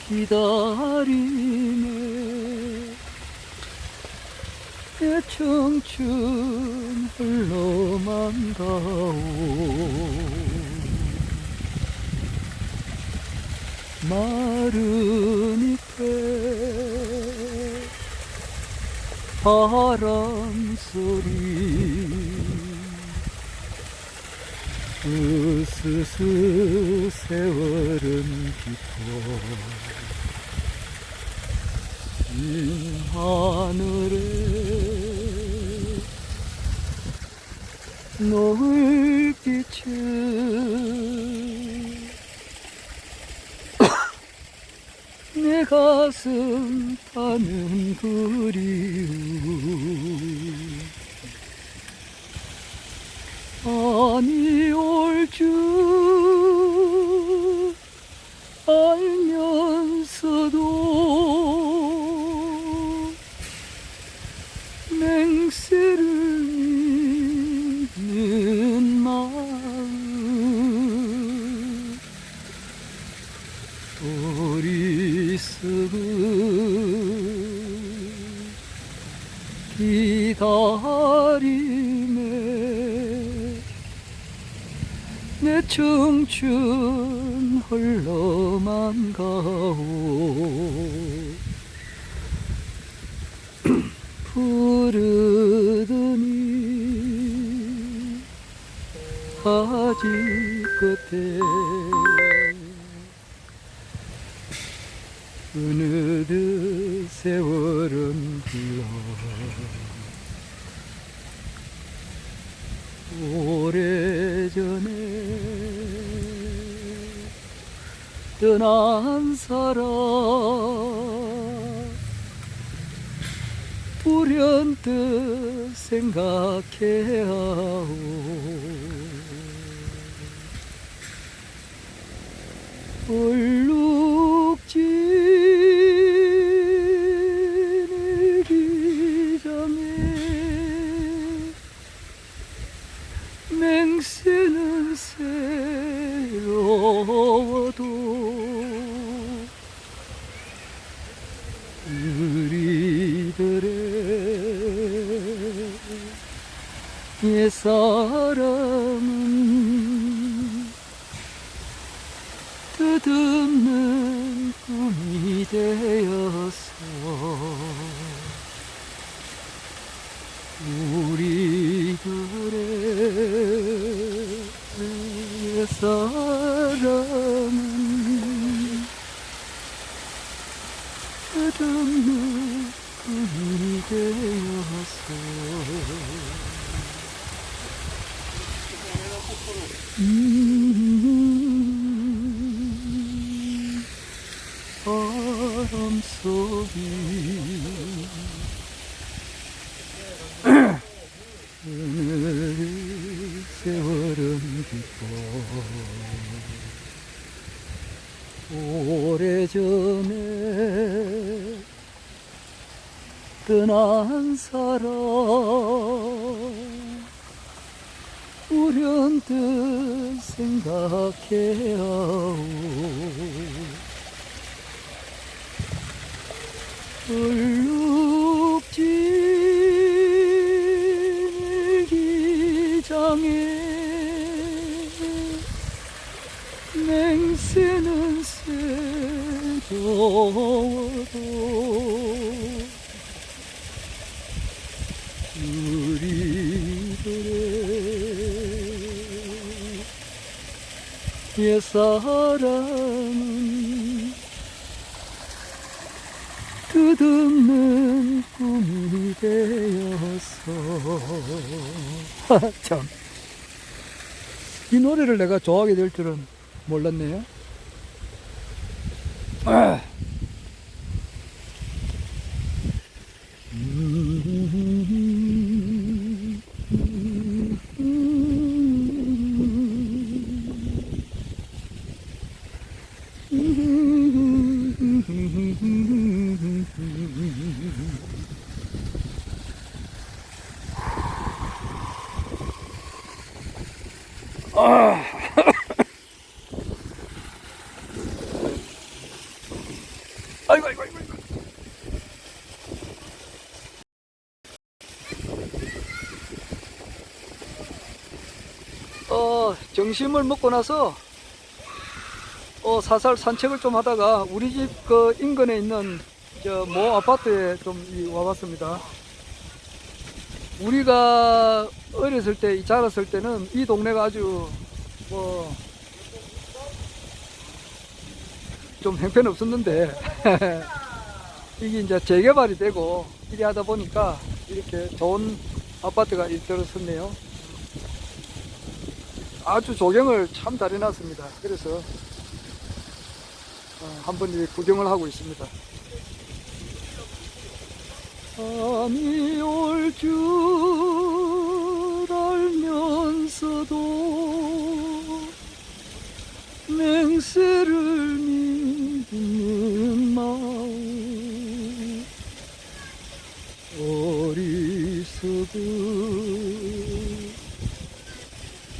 기다림에 내 청춘 흘러만 가오. 마른 잎에 바람 소리 으스스 세월은 깊어 흰 하늘에 노을빛은 내 가슴 타는 그리움 아니 올 줄 알면서도 맹세를 믿는 마음 어리석은 기다림에 내 청춘 흘러만 가오. 부르더니 가지 끝에 어느덧 세월은 흘러 오래전에 떠난 사람 불현듯 생각해하오. 얼룩진 일기장에 맹세는 새로워도 우리들의 옛사랑은 끝없는 꿈이 되었어. 우리들의 옛사랑은 끝없는 꿈이 되었어. 바람 속이 오늘 세월은 깊어 오래전에 떠난 사람 불현듯 생각해하오. 얼룩진 일기장에 맹세는 새로워도 우리들의 옛사랑은 끝없는 꿈이 되었어. 참, 이 노래를 내가 좋아하게 될 줄은 몰랐네요. 점심을 먹고 나서 사살 산책을 좀 하다가 우리 집 그 인근에 있는 저 모 아파트에 좀 와봤습니다. 우리가 어렸을 때, 자랐을 때는 이 동네가 아주 뭐 좀 형편없었는데 이게 이제 재개발이 되고 이래 하다 보니까 이렇게 좋은 아파트가 들어섰네요. 아주 조경을 참 잘 해놨습니다. 그래서 한번 이렇게 구경을 하고 있습니다. 밤이 올 줄 알면서도 맹세를 믿는 마음 어리석은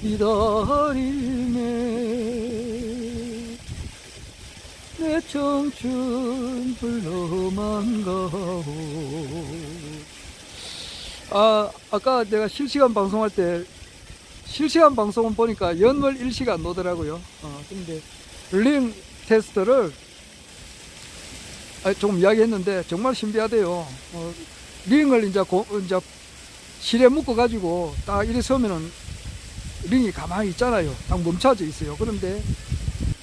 기다림에 내 청춘 흘러만 가오. 아까 내가 실시간 방송할 때 실시간 방송은 보니까 연월 일시가 안 나오더라고요. 근데 링 테스트를 조금 이야기했는데 정말 신비하대요. 링을 이제 실에 묶어 가지고 딱 이래 서면은 링이 가만히 있잖아요. 딱 멈춰져 있어요. 그런데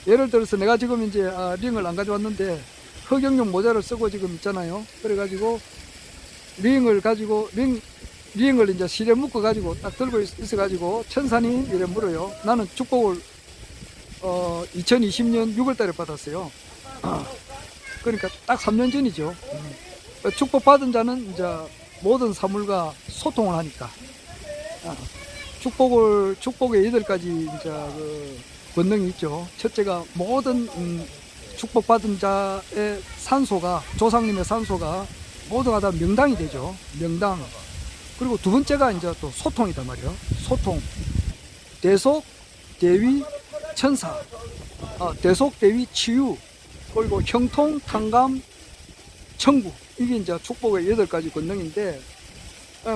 예를 들어서 내가 지금 이제 링을 안 가져왔는데 흑역용 모자를 쓰고 지금 있잖아요. 그래가지고 링을 이제 실에 묶어 가지고 딱 들고 있어 가지고 천산이 이래 물어요. 나는 축복을 2020년 6월 달에 받았어요. 그러니까 딱 3년 전이죠. 축복 받은 자는 이제 모든 사물과 소통을 하니까 축복의 8가지 이제 그 권능이 있죠. 첫째가 모든 축복받은 자의 산소가, 조상님의 산소가 모두가 다 명당이 되죠. 명당. 그리고 두 번째가 이제 또 소통이단 말이에요. 소통. 대속, 대위, 천사. 대속, 대위, 치유. 그리고 형통, 탕감, 천국. 이게 이제 축복의 8가지 권능인데,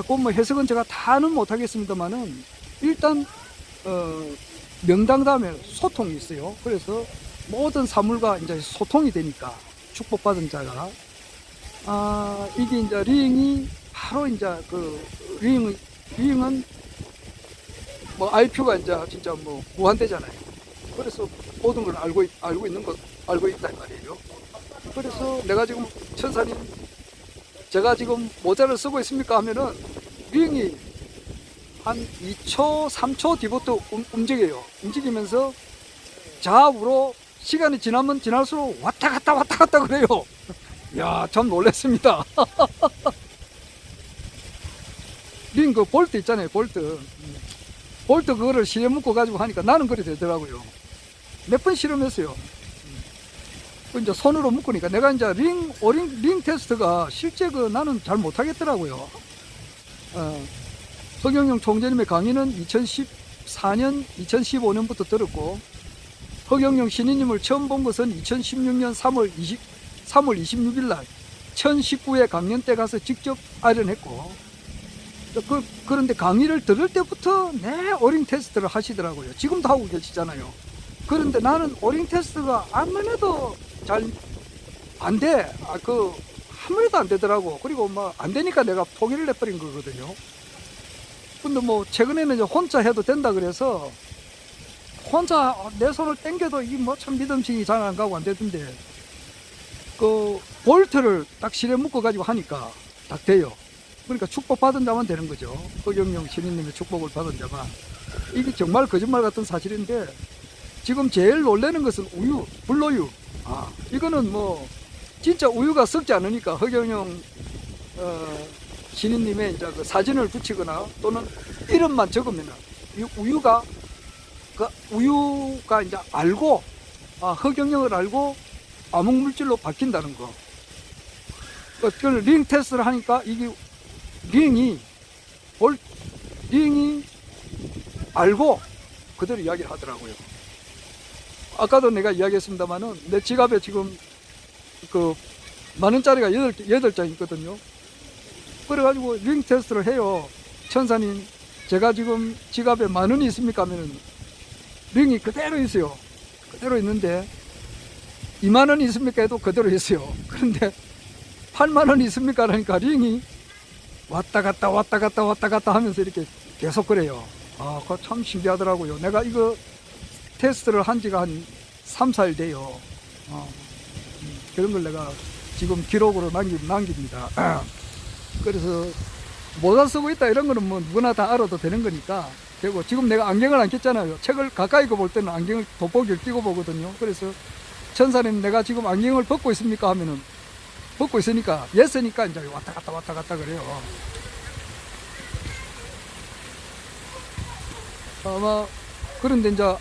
그 뭐 해석은 제가 다는 못하겠습니다만은, 일단, 명당 다음에 소통이 있어요. 그래서 모든 사물과 이제 소통이 되니까, 축복받은 자가. 이게 이제 링이 바로 이제 링은 뭐 IQ가 이제 진짜 뭐 무한대잖아요. 그래서 모든 걸 알고 있단 말이에요. 그래서 내가 지금 천사님, 제가 지금 모자를 쓰고 있습니까 하면은 링이 한 2초, 3초 뒤부터 움직이면서 좌우로 시간이 지나면 지날수록 왔다 갔다 그래요. 야, 참 놀랐습니다. 링 그 볼트 있잖아요, 볼트 그거를 실에 묶어 가지고 하니까 나는 그래 되더라고요. 몇 번 실험했어요. 이제 손으로 묶으니까 내가 이제 링 테스트가 실제 나는 잘 못하겠더라고요. 허경영 총재님의 강의는 2014년, 2015년부터 들었고, 허경영 신인님을 처음 본 것은 2016년 3월 26일 날 1019회 강연 때 가서 직접 아련했고, 그런데 강의를 들을 때부터 내 오링 테스트를 하시더라고요. 지금도 하고 계시잖아요. 그런데 나는 오링 테스트가 아무래도 잘 안 돼. 아무래도 안 되더라고. 그리고 뭐 안 되니까 내가 포기를 해버린 거거든요. 근데 뭐 최근에는 이제 혼자 해도 된다 그래서 혼자 내 손을 당겨도 이 뭐 참 믿음직이 잘 안 가고 안 되던데, 그 볼트를 딱 실에 묶어 가지고 하니까 딱 돼요. 그러니까 축복 받은 자만 되는 거죠. 허경영 신인님의 축복을 받은 자만. 이게 정말 거짓말 같은 사실인데, 지금 제일 놀라는 것은 우유, 불로유. 이거는 뭐 진짜 우유가 썩지 않으니까 허경영 신인님의 이제 그 사진을 붙이거나 또는 이름만 적으면 우유가 이제 알고, 허경영을 알고 암흑물질로 바뀐다는 거. 그걸 링 테스트를 하니까 이게 링이 알고 그대로 이야기를 하더라고요. 아까도 내가 이야기했습니다만은 내 지갑에 지금 그 10,000원짜리가 8장 있거든요. 그래가지고 링 테스트를 해요. 천사님, 제가 지금 지갑에 10,000원이 있습니까 하면은 링이 그대로 있어요. 그대로 있는데 2만 원 있습니까 해도 그대로 있어요. 그런데 8만 원 있습니까 하니까 링이 왔다 갔다 왔다 갔다 왔다 갔다 하면서 이렇게 계속 그래요. 아, 그거 참 신기하더라고요. 내가 이거 테스트를 한 지가 한 3, 4일 돼요. 그런 걸 내가 지금 기록으로 남깁니다. 그래서 모자 쓰고 있다 이런 거는 뭐 누구나 다 알아도 되는 거니까. 그리고 지금 내가 안경을 안 꼈잖아요. 책을 가까이 볼 때는 안경을 돋보기를 끼고 보거든요. 그래서 천사님 내가 지금 안경을 벗고 있습니까 하면은 벗고 있으니까 예스니까 이제 왔다 갔다 왔다 갔다 그래요. 아마 그런데 이제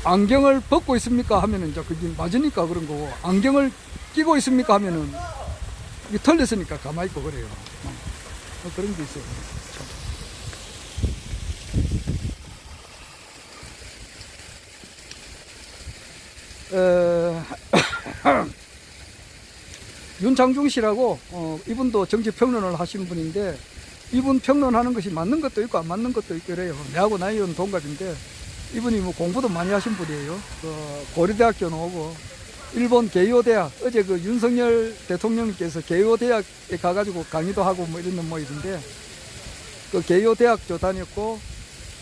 안경을 벗고 있습니까 하면은 이제 그게 맞으니까 그런 거고, 안경을 끼고 있습니까 하면은 이게 틀렸으니까 가만히 있고 그래요. 그런 게 있어요. 윤창중 씨라고 이분도 정치 평론을 하신 분인데, 이분 평론하는 것이 맞는 것도 있고 안 맞는 것도 있고 그래요. 내하고 나이는 동갑인데 이분이 뭐 공부도 많이 하신 분이에요. 고려대학교 나오고 일본 게이오 대학, 어제 그 윤석열 대통령님께서 게이오 대학에 가가지고 강의도 하고 뭐 이런 모양인데, 그 게이오 대학도 다녔고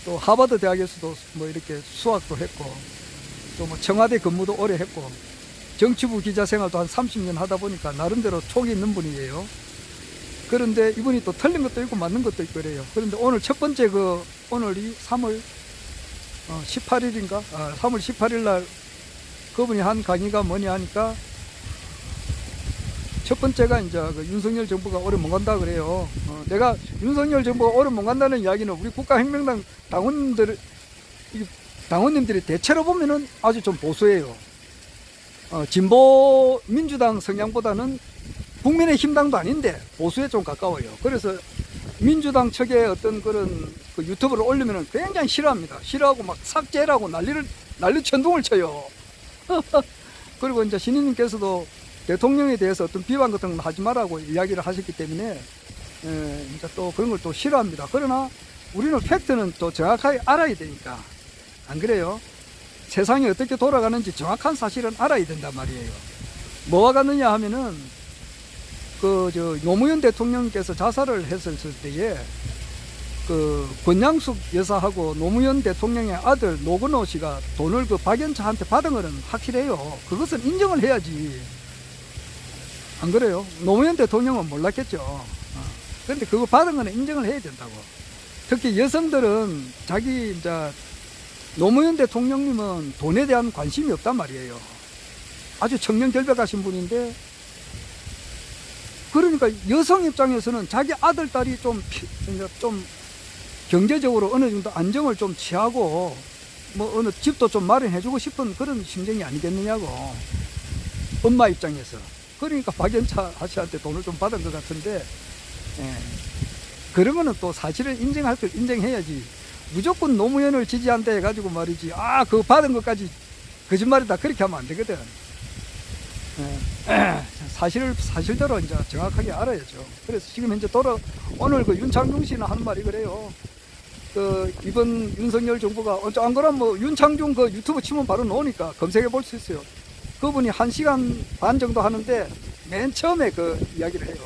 또 하버드 대학에서도 뭐 이렇게 수학도 했고 또 뭐 청와대 근무도 오래 했고 정치부 기자 생활도 한 30년 하다 보니까 나름대로 촉이 있는 분이에요. 그런데 이분이 또 틀린 것도 있고 맞는 것도 있고 그래요. 그런데 오늘 첫 번째 오늘이 3월 18일인가? 3월 18일 날 그분이 한 강의가 뭐냐 하니까, 첫 번째가 이제 그 윤석열 정부가 오래 못 간다 그래요. 내가 윤석열 정부가 오래 못 간다는 이야기는 우리 국가혁명당 당원님들이 대체로 보면은 아주 좀 보수해요. 진보 민주당 성향보다는 국민의힘당도 아닌데 보수에 좀 가까워요. 그래서 민주당 측의 어떤 그런 그 유튜브를 올리면은 굉장히 싫어합니다. 싫어하고 막 삭제라고 난리 천둥을 쳐요. 그리고 이제 신인님께서도 대통령에 대해서 어떤 비판 같은 걸 하지 말라고 이야기를 하셨기 때문에 이제 또 그런 걸 또 싫어합니다. 그러나 우리는 팩트는 또 정확하게 알아야 되니까, 안 그래요? 세상이 어떻게 돌아가는지 정확한 사실은 알아야 된단 말이에요. 뭐와 같느냐 하면은 노무현 대통령께서 자살을 했을 때에 그 권양숙 여사하고 노무현 대통령의 아들 노건호 씨가 돈을 그 박연차한테 받은 거는 확실해요. 그것은 인정을 해야지. 안 그래요? 노무현 대통령은 몰랐겠죠. 그런데 그거 받은 거는 인정을 해야 된다고. 특히 여성들은 이제 노무현 대통령님은 돈에 대한 관심이 없단 말이에요. 아주 청렴결백하신 분인데, 그러니까 여성 입장에서는 자기 아들, 딸이 좀 경제적으로 어느 정도 안정을 좀 취하고 뭐 어느 집도 좀 마련해주고 싶은 그런 심정이 아니겠느냐고, 엄마 입장에서. 그러니까 박연차 씨한테 돈을 좀 받은 것 같은데, 그런 거는 또 사실을 인정할 걸 인정해야지. 무조건 노무현을 지지한다 해가지고 말이지, 그거 받은 것까지 거짓말이다, 그렇게 하면 안 되거든. 사실대로 이제 정확하게 알아야죠. 그래서 지금 현재 오늘 그 윤창중 씨는 하는 말이 그래요. 이번 윤석열 정부가, 안 그러면 뭐 윤창중 그 유튜브 치면 바로 나오니까 검색해 볼 수 있어요. 그분이 1시간 반 정도 하는데 맨 처음에 그 이야기를 해요.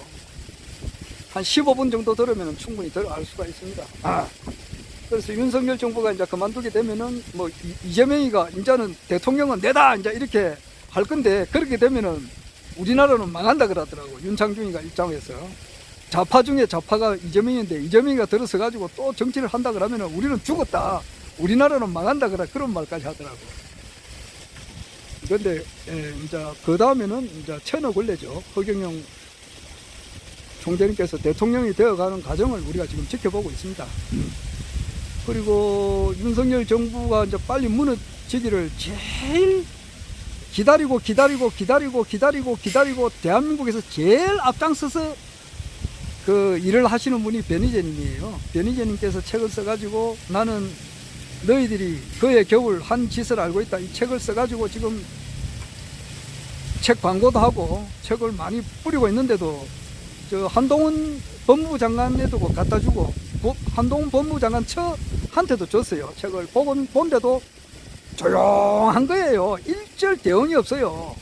한 15분 정도 들으면 충분히 알 수가 있습니다. 그래서 윤석열 정부가 이제 그만두게 되면은 뭐 이재명이가 이제는 대통령은 내다 이제 이렇게 할 건데, 그렇게 되면은 우리나라는 망한다 그러더라고. 윤창중이가 입장에서 좌파 중에 좌파가 이재명인데 이재명이가 들어서 가지고 또 정치를 한다 그러면은 우리는 죽었다, 우리나라는 망한다 그런 말까지 하더라고. 그런데 이제 그 다음에는 이제 채널 굴레죠. 허경영 총재님께서 대통령이 되어가는 과정을 우리가 지금 지켜보고 있습니다. 그리고 윤석열 정부가 이제 빨리 무너지기를 제일 기다리고 대한민국에서 제일 앞장서서 그 일을 하시는 분이 변희재님이에요. 변희재님께서 책을 써가지고 나는 너희들이 그의 겨울 한 짓을 알고 있다, 이 책을 써가지고 지금 책 광고도 하고 책을 많이 뿌리고 있는데도 저 한동훈 법무부 장관에도 갖다 주고 한동훈 법무부 장관 처한테도 줬어요. 책을 본데도 조용한 거예요. 일절 대응이 없어요.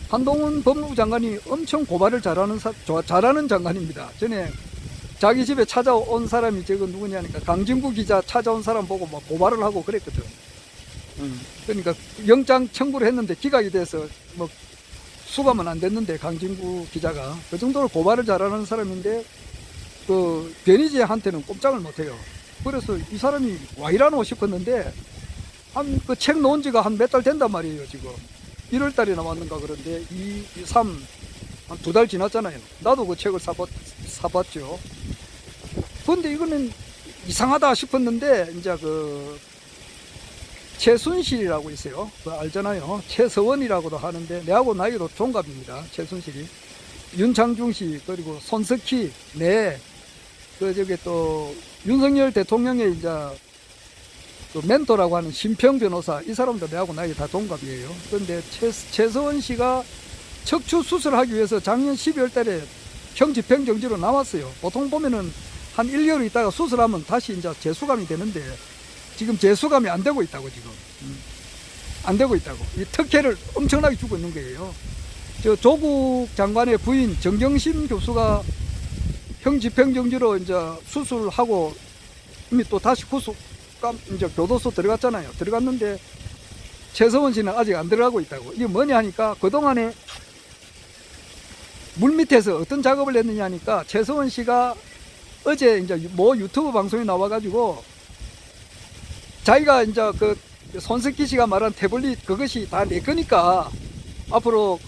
한동훈 법무부 장관이 엄청 고발을 잘하는 장관입니다. 전에 자기 집에 찾아온 사람이 저거 누구냐니까 강진구 기자 찾아온 사람 보고 막 고발을 하고 그랬거든. 그러니까 영장 청구를 했는데 기각이 돼서 뭐 수감은 안 됐는데 강진구 기자가 그 정도로 고발을 잘하는 사람인데 그 변희재한테는 꼼짝을 못해요. 그래서 이 사람이 와이라노 싶었는데 한 그 책 놓은 지가 한 몇 달 된단 말이에요. 지금 1월 달에 나왔는가 그런데 2, 3 한 2달 지났잖아요. 나도 그 책을 사봤죠. 그런데 이거는 이상하다 싶었는데 이제 그 최순실이라고 있어요. 그거 알잖아요. 최서원이라고도 하는데 내하고 나이도 동갑입니다. 최순실이. 윤창중 씨 그리고 손석희 그 저기 또 윤석열 대통령의 이제 그 멘토라고 하는 심평 변호사 이 사람도 내하고 나이 다 동갑이에요. 그런데 최서원 씨가 척추 수술하기 위해서 작년 12월 달에 형 집행정지로 나왔어요. 보통 보면은 한 1개월 있다가 수술하면 다시 이제 재수감이 되는데 지금 재수감이 안 되고 있다고 지금. 안 되고 있다고. 이 특혜를 엄청나게 주고 있는 거예요. 저 조국 장관의 부인 정경심 교수가 형 집행정지로 이제 수술하고 이미 또 다시 이제 교도소 들어갔잖아요. 들어갔는데 최서원 씨는 아직 안 들어가고 있다고. 이게 뭐냐 하니까 그동안에 물밑에서 어떤 작업을 했느냐 하니까 최서원 씨가 어제 이제 뭐 유튜브 방송에 나와가지고 자기가 이제 그 손석희 씨가 말한 태블릿 그것이 다 내 거니까 앞으로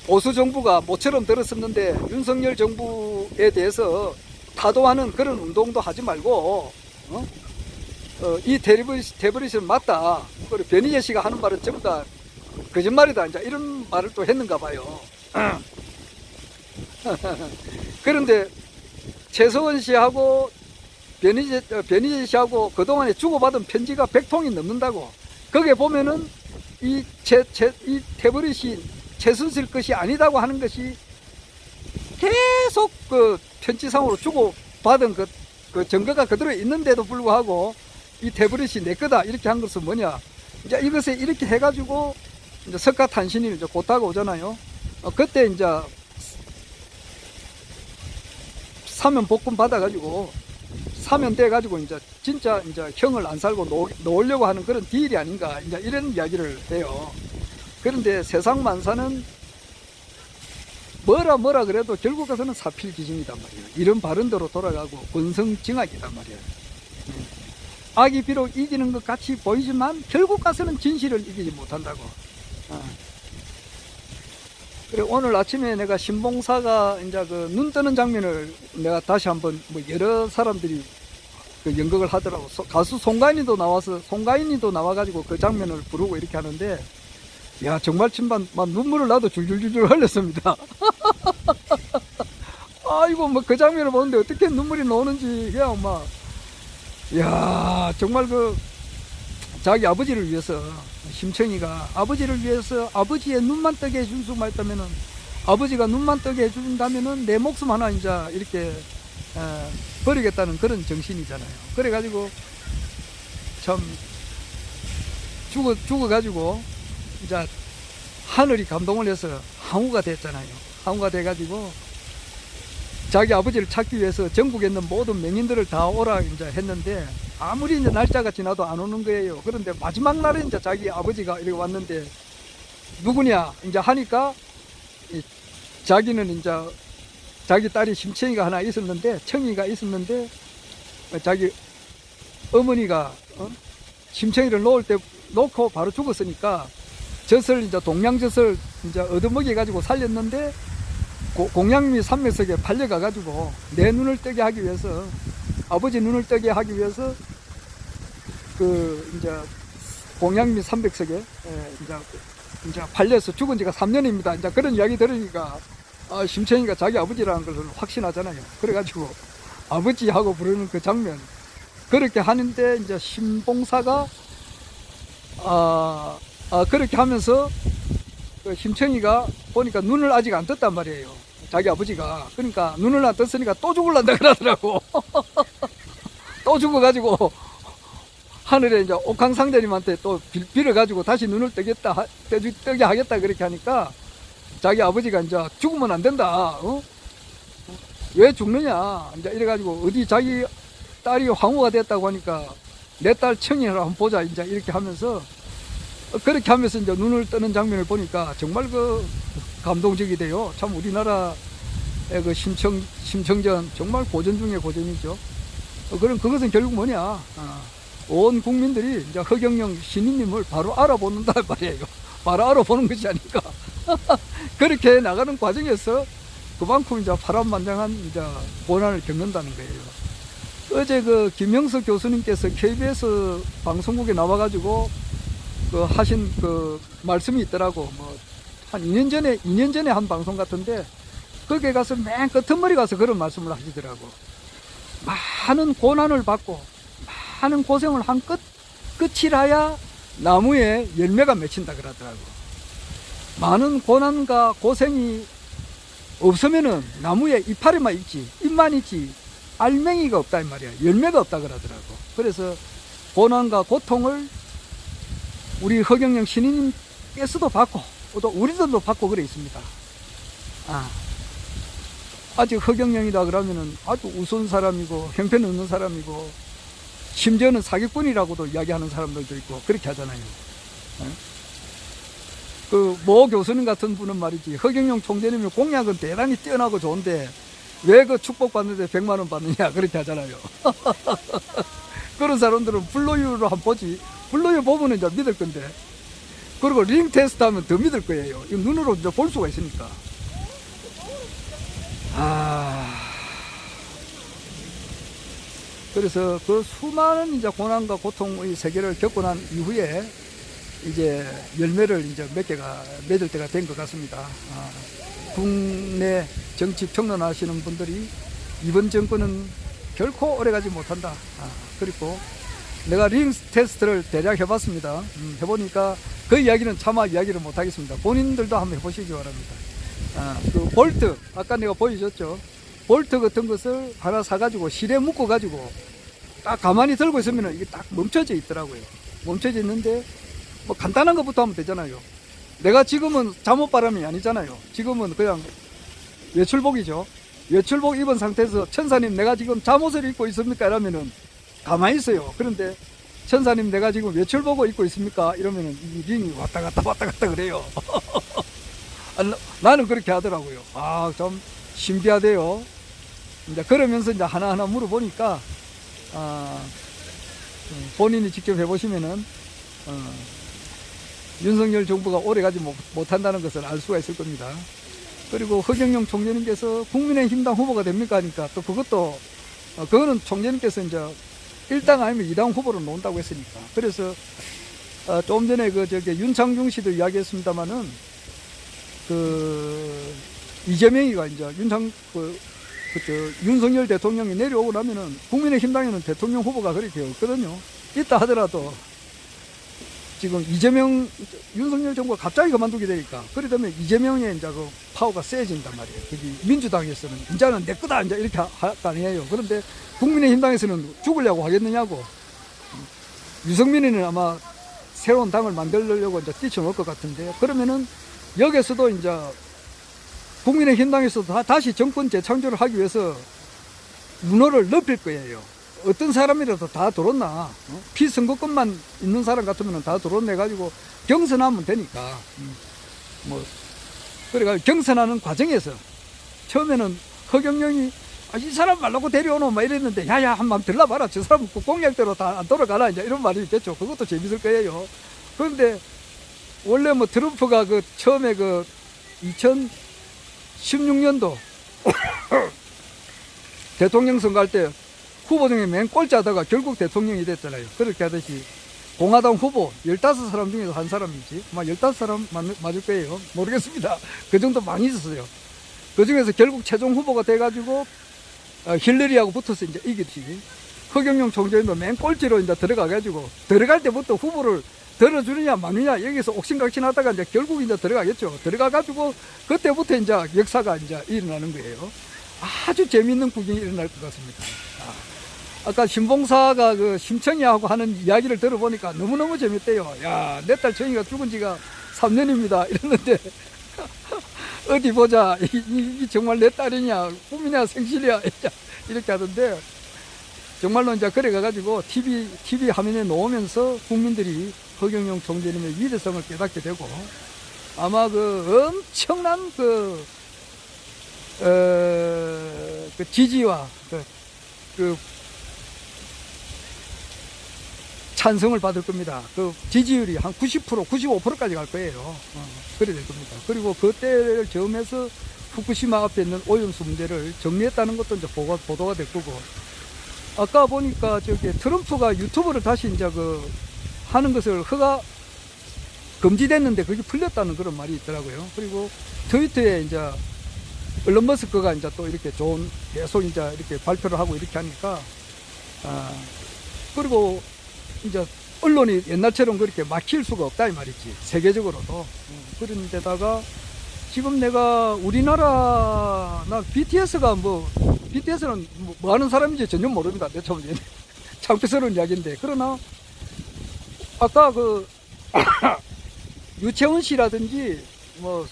보수 정부가 모처럼 들었었는데 윤석열 정부에 대해서 타도하는 그런 운동도 하지 말고 이 태블릿은 맞다. 그리고 변희재 씨가 하는 말은 전부 다 거짓말이다. 이제 이런 말을 또 했는가 봐요. 그런데 최서원 씨하고 변희재 씨하고 그동안에 주고받은 편지가 100통이 넘는다고. 거기에 보면은 이 태블릿이 최순실 것이 아니다고 하는 것이 계속 그 편지상으로 주고받은 그 증거가 그대로 있는데도 불구하고 이 태블릿이 내 거다 이렇게 한 것은 뭐냐. 이제 이것에 이렇게 해가지고 이제 석가탄신일 이제 곧다가 오잖아요. 그때 이제 사면 복권 받아가지고 사면 돼가지고 이제 진짜 이제 형을 안 살고 놓으려고 하는 그런 딜이 아닌가 이제 이런 이야기를 해요. 그런데 세상 만사는 뭐라 그래도 결국 가서는 사필기중이단 말이에요. 이런 발언대로 돌아가고 권성징악이단 말이에요. 악이 비록 이기는 것 같이 보이지만 결국 가서는 진실을 이기지 못한다고. 그래 오늘 아침에 내가 신봉사가 이제 그 눈 뜨는 장면을 내가 다시 한번 뭐 여러 사람들이 그 연극을 하더라고. 가수 송가인이도 나와가지고 그 장면을 부르고 이렇게 하는데, 야 정말 침반 막 눈물을 나도 줄줄줄줄 흘렸습니다. 아이고 뭐 그 장면을 보는데 어떻게 눈물이 나오는지 그냥 막, 야 정말 그 자기 아버지를 위해서 심청이가 아버지를 위해서 아버지의 눈만 뜨게 해준 수만 있다면은 아버지가 눈만 뜨게 해준다면은 내 목숨 하나 이제 이렇게 버리겠다는 그런 정신이잖아요. 그래가지고 참 죽어가지고 이제 하늘이 감동을 해서 항우가 됐잖아요. 항우가 돼가지고 자기 아버지를 찾기 위해서 전국에 있는 모든 명인들을 다 오라 이제 했는데 아무리 이제 날짜가 지나도 안 오는 거예요. 그런데 마지막 날에 이제 자기 아버지가 이렇게 왔는데 누구냐 이제 하니까 자기는 이제 자기 딸이 심청이가 하나 있었는데 청이가 있었는데 자기 어머니가 심청이를 놓고 바로 죽었으니까 젖을 이제 동양젖을 이제 얻어먹여 가지고 살렸는데 공양미 산맥석에 팔려가 가지고 내 눈을 뜨게 하기 위해서 아버지 눈을 뜨게 하기 위해서 그 이제 공양미 산맥석에 이제 팔려서 죽은 지가 3년입니다. 이제 그런 이야기 들으니까 심청이가 자기 아버지라는 것을 확신하잖아요. 그래가지고 아버지하고 부르는 그 장면 그렇게 하는데 이제 신봉사가 그렇게 하면서 그 심청이가 보니까 눈을 아직 안 떴단 말이에요. 자기 아버지가. 그러니까 눈을 안 떴으니까 또 죽을란다 그러더라고. 또 죽어가지고 하늘에 이제 옥황상제님한테 또 빌어가지고 다시 눈을 뜨게 하겠다 그렇게 하니까 자기 아버지가 이제 죽으면 안 된다. 어? 왜 죽느냐? 이제 이래가지고 어디 자기 딸이 황후가 됐다고 하니까 내 딸 청인을 한번 보자. 이제 이렇게 하면서 그렇게 하면서 이제 눈을 뜨는 장면을 보니까 정말 그 감동적이 돼요. 참 우리나라의 그 심청전 정말 고전 중에 고전이죠. 그럼 그것은 결국 뭐냐? 온 국민들이 이제 허경영 신인님을 바로 알아본다 말이에요. 바로 알아보는 것이 아닐까. 그렇게 나가는 과정에서 그만큼 이제 파란만장한 이제 고난을 겪는다는 거예요. 어제 그 김영석 교수님께서 KBS 방송국에 나와가지고 그 하신 그 말씀이 있더라고. 뭐 한 2년 전에 한 방송 같은데 거기에 가서 맨 끝머리 가서 그런 말씀을 하시더라고. 많은 고난을 받고 많은 고생을 한 끝이라야 나무에 열매가 맺힌다 그러더라고. 많은 고난과 고생이 없으면은 나무에 이파리만 있지, 잎만 있지, 알맹이가 없다 이 말이야. 열매가 없다 그러더라고. 그래서 고난과 고통을 우리 허경영 신인님께서도 받고 또 우리들도 받고 그래 있습니다. 아직 허경영이다 그러면은 아주 우스운 사람이고 형편없는 사람이고 심지어는 사기꾼이라고도 이야기하는 사람들도 있고 그렇게 하잖아요. 그 모 교수님 같은 분은 말이지, 허경영 총재님의 공약은 대단히 뛰어나고 좋은데 왜 그 축복받는데 100만 원 받느냐 그렇게 하잖아요. 그런 사람들은 불로유로 한번 보지, 불로유 보면 이제 믿을 건데, 그리고 링 테스트 하면 더 믿을 거예요. 이거 눈으로 이제 볼 수가 있으니까. 그래서 그 수많은 이제 고난과 고통의 세계를 겪고 난 이후에 이제 열매를 이제 몇 개가 맺을 때가 된 것 같습니다. 국내 정치 평론하시는 분들이 이번 정권은 결코 오래가지 못한다. 그리고 내가 링 테스트를 대략 해봤습니다. 해보니까 그 이야기는 차마 이야기를 못하겠습니다. 본인들도 한번 해보시기 바랍니다. 그 볼트, 아까 내가 보여줬죠. 볼트 같은 것을 하나 사가지고 실에 묶어가지고 딱 가만히 들고 있으면 이게 딱 멈춰져 있더라고요. 멈춰져 있는데 뭐 간단한 것부터 하면 되잖아요. 내가 지금은 잠옷바람이 아니잖아요. 지금은 그냥 외출복이죠. 외출복 입은 상태에서 천사님 내가 지금 잠옷을 입고 있습니까? 이러면은 가만히 있어요. 그런데 천사님 내가 지금 외출복을 입고 있습니까? 이러면은 이 링이 왔다 갔다 그래요. 나는 그렇게 하더라고요. 좀 신기하대요. 이제 그러면서 이제 하나하나 물어보니까 본인이 직접 해보시면은 윤석열 정부가 오래가지 못한다는 것을 알 수가 있을 겁니다. 그리고 허경영 총재님께서 국민의힘당 후보가 됩니까 하니까 또 그것도 그거는 총재님께서 이제 1당 아니면 2당 후보로 놓는다고 했으니까. 그래서 좀 전에 윤창중 씨도 이야기했습니다마는 이재명이가 이제 윤석열 대통령이 내려오고 나면은 국민의힘당에는 대통령 후보가 그렇게 없거든요. 있다 하더라도 지금 윤석열 정부가 갑자기 그만두게 되니까, 그러다면 이재명의 이제 그 파워가 세진단 말이에요. 민주당에서는 이제는 내 거다 이제 이렇게 할 거 아니에요. 그런데 국민의힘당에서는 죽으려고 하겠느냐고. 유승민이는 아마 새로운 당을 만들려고 이제 뛰쳐놓을 것 같은데, 그러면은 여기서도 이제 국민의힘당에서도 다시 정권 재창조를 하기 위해서 문호를 높일 거예요. 어떤 사람이라도 다 들어온나, 피선거권만 있는 사람 같으면 다 들어온내가지고 경선하면 되니까. 그래가지고 경선하는 과정에서 처음에는 허경영이 이 사람 말라고 데려오노 막 이랬는데, 야야 한번 들러봐라, 저 사람은 공약대로 다 안 돌아가라 이제 이런 말이 있겠죠. 그것도 재밌을 거예요. 그런데 원래 뭐 트럼프가 그 처음에 그 2016년도 대통령 선거할 때 후보 중에 맨 꼴찌하다가 결국 대통령이 됐잖아요. 그렇게 하듯이 공화당 후보 15사람 중에서 한 사람이지, 아마 15사람 맞을 거예요. 모르겠습니다. 그 정도 많이 있었어요. 그 중에서 결국 최종 후보가 돼가지고 힐러리하고 붙어서 이제 이겼지. 허경영 총재님도 맨 꼴찌로 이제 들어가가지고, 들어갈 때부터 후보를 들어주느냐 마느냐 여기서 옥신각신하다가 이제 결국 이제 들어가겠죠. 들어가가지고 그때부터 이제 역사가 이제 일어나는 거예요. 아주 재미있는 구경이 일어날 것 같습니다. 아까 신봉사가 그 심청이하고 하는 이야기를 들어보니까 너무너무 재밌대요. 야, 내 딸 정이가 죽은 지가 3년입니다. 이랬는데, 어디 보자. 이 정말 내 딸이냐, 꿈이냐, 생실이야. 이렇게 하던데, 정말로 이제 그래 가가지고 TV 화면에 놓으면서 국민들이 허경영 총재님의 위대성을 깨닫게 되고, 아마 그 엄청난 그 지지와 그 찬성을 받을 겁니다. 그 지지율이 한 90%, 95%까지 갈 거예요. 그래 될 겁니다. 그리고 그때를 점해서 후쿠시마 앞에 있는 오염수 문제를 정리했다는 것도 이제 보도가 될 거고. 아까 보니까 저기 트럼프가 유튜브를 다시 이제 그 하는 것을 금지됐는데 그게 풀렸다는 그런 말이 있더라고요. 그리고 트위터에 이제 일론 머스크가 이제 또 이렇게 좋은 계속 이제 이렇게 발표를 하고 이렇게 하니까 그리고 이제 언론이 옛날처럼 그렇게 막힐 수가 없다 이 말이지. 세계적으로도. 그런 데다가 지금 내가 나 BTS가 BTS는 뭐 하는 사람인지 전혀 모릅니다. 내 처음 창피스러운 이야기인데. 그러나 아까 그 유채원 씨라든지 뭐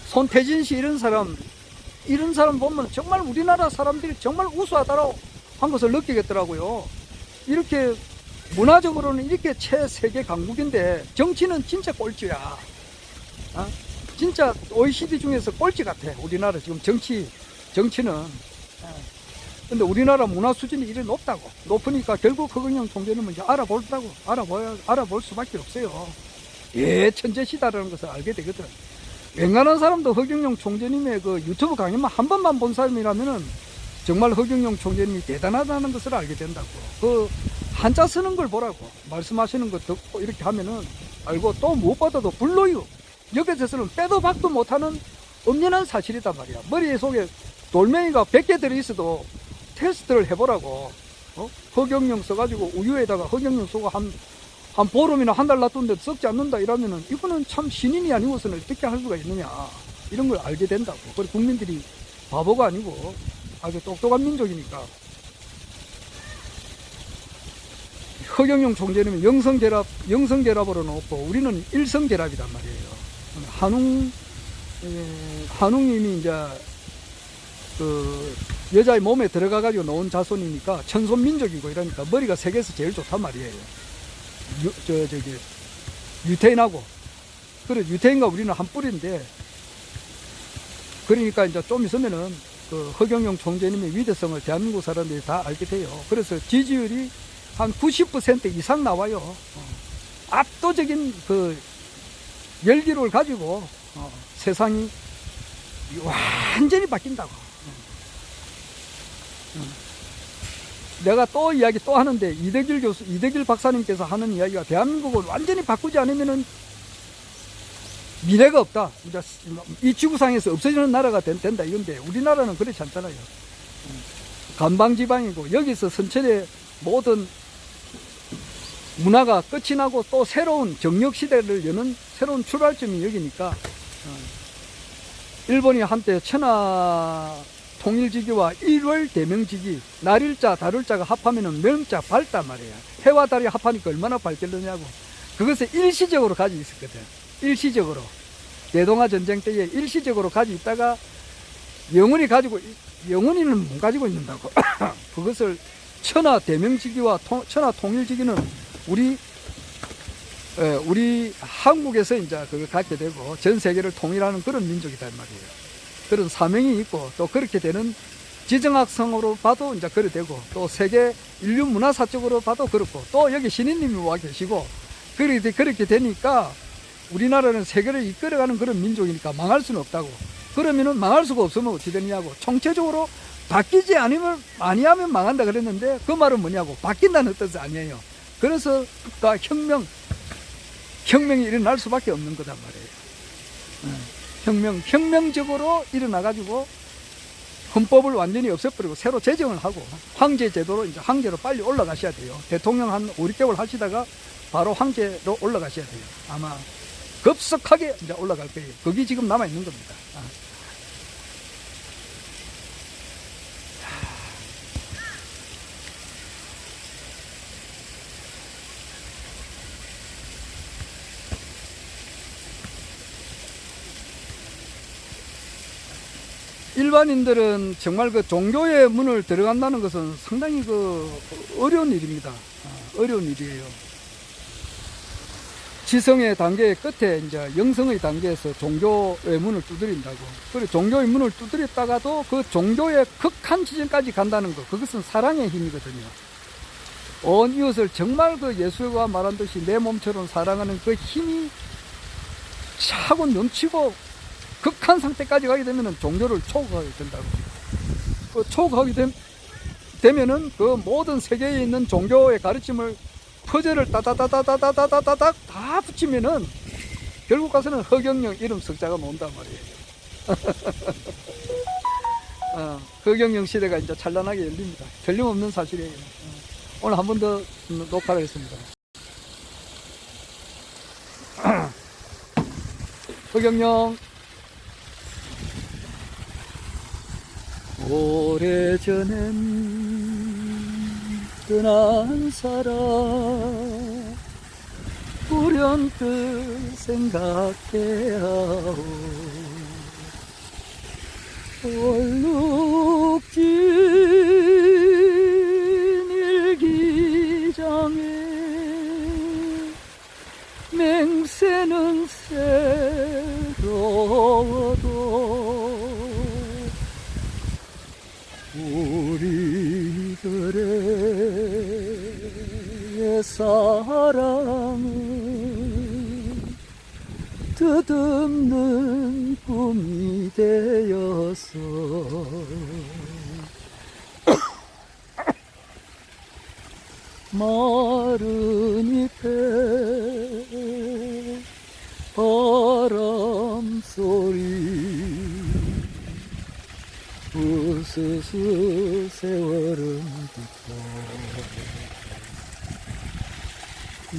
손태진 씨 이런 사람 보면 정말 우리나라 사람들이 정말 우수하다라고 한 것을 느끼겠더라고요. 이렇게 문화적으로는 이렇게 최세계 강국인데 정치는 진짜 꼴찌야. 진짜 OECD 중에서 꼴찌 같아. 우리나라 지금 정치는. 근데 우리나라 문화 수준이 이래 높으니까 결국 허경영 총재님은 이제 알아볼 수밖에 없어요. 천재시다라는 것을 알게 되거든. 웬간한 사람도 허경영 총재님의 그 유튜브 강의만 한 번만 본 사람이라면은 정말 허경영 총재님이 대단하다는 것을 알게 된다고. 그 한자 쓰는 걸 보라고. 말씀하시는 거 듣고 이렇게 하면은 알고, 또 무엇보다도 불로유. 여기에 대해서는 빼도 박도 못하는 엄연한 사실이단 말이야. 머리 속에 돌멩이가 100개 들어있어도 테스트를 해보라고. 허경영 써가지고 우유에다가 허경영 쓰고 한 보름이나 한 달 놔뒀는데 썩지 않는다 이러면은 이거는 참 신인이 아니고서는 어떻게 할 수가 있느냐. 이런 걸 알게 된다고. 그리고 국민들이 바보가 아니고 아주 똑똑한 민족이니까. 허경영 총재님은 영성결합으로는 없고 우리는 일성결합이란 말이에요. 한웅님이 이제 그 여자의 몸에 들어가가지고 놓은 자손이니까 천손민족이고 이러니까 머리가 세계에서 제일 좋단 말이에요. 유태인하고. 그래, 유태인과 우리는 한 뿌리인데, 그러니까 이제 좀 있으면은 그 허경영 총재님의 위대성을 대한민국 사람들이 다 알게 돼요. 그래서 지지율이 한 90% 이상 나와요. 압도적인 그 열기를 가지고 세상이 완전히 바뀐다고. 내가 또 이야기 또 하는데 이덕일 박사님께서 하는 이야기가 대한민국을 완전히 바꾸지 않으면은 미래가 없다. 이제 이 지구상에서 없어지는 나라가 된다 이건데 우리나라는 그렇지 않잖아요. 간방지방이고 여기서 선천의 모든 문화가 끝이 나고 또 새로운 정력시대를 여는 새로운 출발점이 여기니까 일본이 한때 천하 통일지기와 일월 대명지기, 날일자 달일자가 합하면은 명자 밝단 말이야. 해와 달이 합하니까 얼마나 밝겠느냐고. 그것을 일시적으로 가지고 있었거든. 일시적으로. 대동아 전쟁 때에 일시적으로 가지고 있다가 영원히는 못 가지고 있는다고. 그것을 천하 대명지기와 천하 통일지기는 우리 한국에서 이제 그걸 갖게 되고 전 세계를 통일하는 그런 민족이다 말이에요. 그런 사명이 있고 또 그렇게 되는 지정학성으로 봐도 이제 그래 되고 또 세계 인류 문화사적으로 봐도 그렇고 또 여기 신인님이 와 계시고 그렇게 되니까 우리나라는 세계를 이끌어가는 그런 민족이니까 망할 수는 없다고. 그러면은 망할 수가 없으면 어떻게 되느냐고. 총체적으로 바뀌지 아니하면 망한다 그랬는데 그 말은 뭐냐고. 바뀐다는 뜻이 아니에요. 그래서 혁명이 일어날 수밖에 없는 거단 말이에요. 혁명적으로 일어나가지고 헌법을 완전히 없애버리고 새로 제정을 하고 황제 제도로 이제 황제로 빨리 올라가셔야 돼요. 대통령 한 5, 6개월 하시다가 바로 황제로 올라가셔야 돼요. 아마 급속하게 이제 올라갈 거예요. 그게 지금 남아 있는 겁니다. 일반인들은 정말 그 종교의 문을 들어간다는 것은 상당히 그 어려운 일입니다. 어려운 일이에요. 지성의 단계 끝에 이제 영성의 단계에서 종교의 문을 두드린다고. 그리고 종교의 문을 두드렸다가도 그 종교의 극한 지점까지 간다는 것, 그것은 사랑의 힘이거든요. 온 이웃을 정말 그 예수가 말한 듯이 내 몸처럼 사랑하는 그 힘이 차고 넘치고 극한 상태까지 가게 되면은 종교를 초국하게 된다고. 그 초국하게 되면은 그 모든 세계에 있는 종교의 가르침을 퍼즐을 따다다다다다다다닥 다 붙이면은 결국 가서는 허경영 이름 석자가 나온단 말이에요. 허경영 시대가 이제 찬란하게 열립니다. 틀림없는 사실이에요. 오늘 한 번 더 녹화를 했습니다. 허경영. 오래전엔 떠난 사람 불현듯 생각해하오. 얼룩진 일기장에 맹세는 새로워도 우리들의 사랑은 뜻없는 꿈이 되었어. 마른 잎에 바람 소리 우스스 세월은 깊어. 흰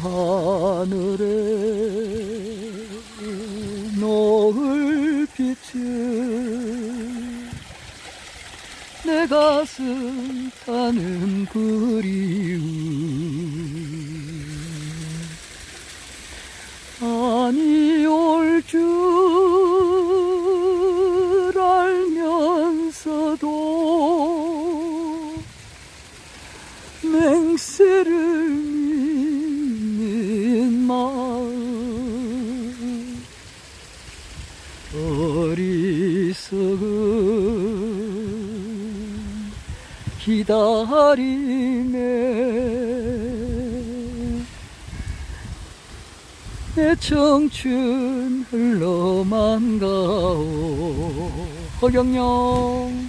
하늘에 노을 빛을 내 가슴 타는 그리움. 아니 올 줄 알면서도 맹세를 믿는 마음 어리석은 기다림에 내 청춘 흘러만 가오. 허경영.